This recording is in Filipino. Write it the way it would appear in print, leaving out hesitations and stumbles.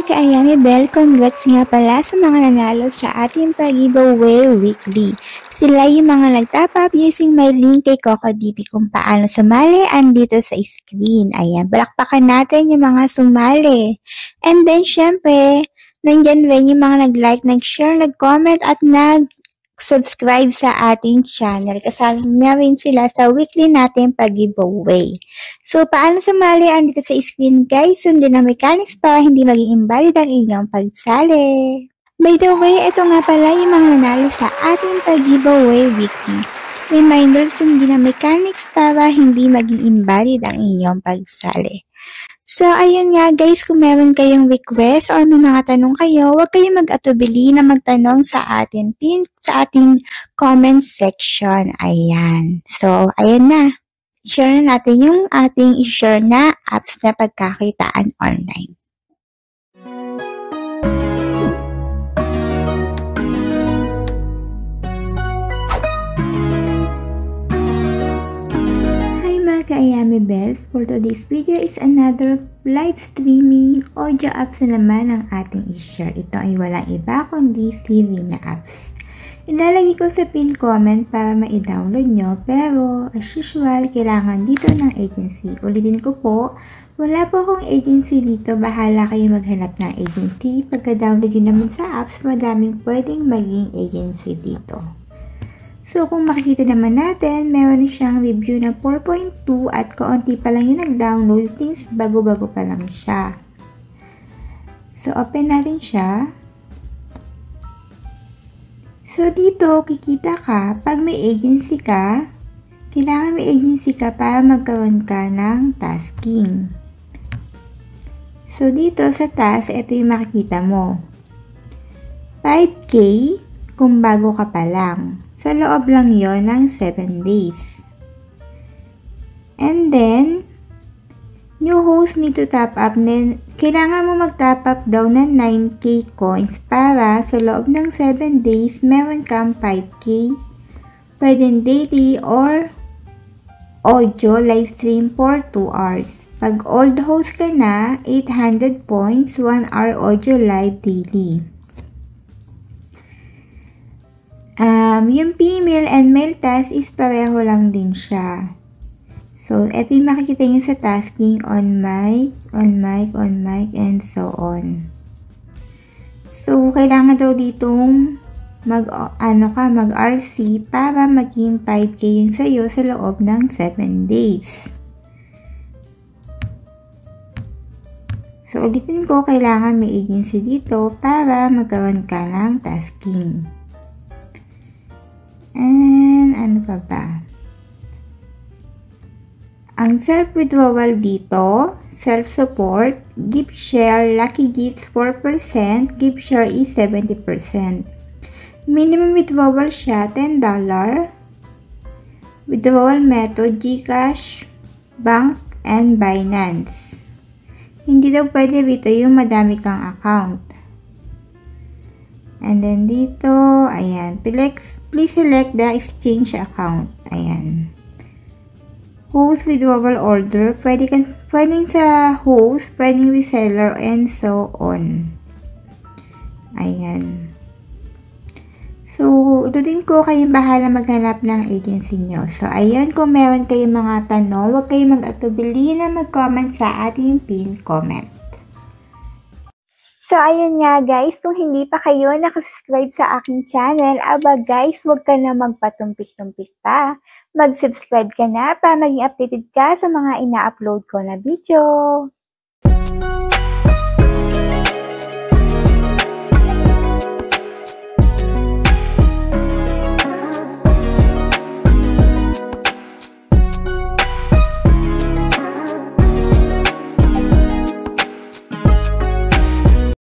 ka-Ayami Bell, congrats nga pala sa mga nanalo sa ating pag-giveaway weekly. Sila yung mga nag-top up using my link kay Coco DP kung paano sumali andito sa screen. Ayan, balakpakan natin yung mga sumali. And then, syempre, nandyan rin yung mga nag-like, nag-share, nag-comment at nag-subscribe sa ating channel. Kasama rin sila sa weekly natin pag-giveaway. So, paano sumali andito sa screen guys? Sundin ang mechanics para hindi maging invalid ang inyong pagsali. By the way, ito nga pala yung mga nanalo sa ating pag-giveaway weekly. Reminder, sundin ang mechanics para hindi maging invalid ang inyong pagsali. So, ayun nga guys, kung meron kayong request or may mga tanong kayo, huwag kayong mag-atubili na magtanong sa ating comment section. Ayan. So, ayan na. I-share na natin yung ating i-share na apps na pagkakitaan online. Hi mga ka-Ayami Bells! For today's video is another live streaming audio apps na naman ang ating i-share. Ito ay walang iba kundi CV na apps. Ilalagay ko sa pin comment para ma-download nyo, pero as usual, kailangan dito ng agency. Ulitin ko po, wala po akong agency dito, bahala kayo maghanap ng agency. Pagka-download nyo naman sa apps, madaming pwedeng maging agency dito. So, kung makikita naman natin, meron siyang review na 4.2 at kaunti pa lang yung nag-download since bago-bago pa lang siya. So, open natin siya. So, dito, kikita ka, pag may agency ka, kailangan may agency ka para magkaroon ka ng tasking. So, dito sa task, ito yung makikita mo. 5K kung bago ka pa lang. Sa loob lang yon ng 7 days. And then, new host need to top up. Kailangan mo mag-top up daw ng 9K coins para sa loob ng 7 days, meron kang 5K. Pwedeng daily or audio live stream for 2 hours. Pag old host ka na, 800 points, 1 hour audio live daily. Yung female and male task is pareho lang din siya. So, ito yung makikita nyo sa tasking on mic, and so on. So, kailangan daw ditong mag-RC para maging 5K yung sa'yo sa loob ng 7 days. So, ulitin ko, kailangan may agency dito para magkaroon ka ng tasking. And, ano pa ba? Ang self-withdrawal dito, self-support, gift share, lucky gifts 4%, gift share is 70%. Minimum withdrawal siya, $10. Withdrawal method, GCash, Bank, and Binance. Hindi daw pwede dito yung madami kang account. And then dito, ayan, please select the exchange account. Ayan. Host withdrawal order, pwedeng sa host, pwedeng reseller, and so on. Ayan. So, ulitin ko, kayong bahala maghanap ng agency nyo. So, ayan, kung meron kayong mga tanong, huwag kayong mag-atubili na mag-comment sa ating pin comment. So, ayun nga guys, kung hindi pa kayo nakasubscribe sa aking channel, aba guys, huwag ka na magpatumpik-tumpik pa. Mag-subscribe ka na para maging updated ka sa mga ina-upload ko na video.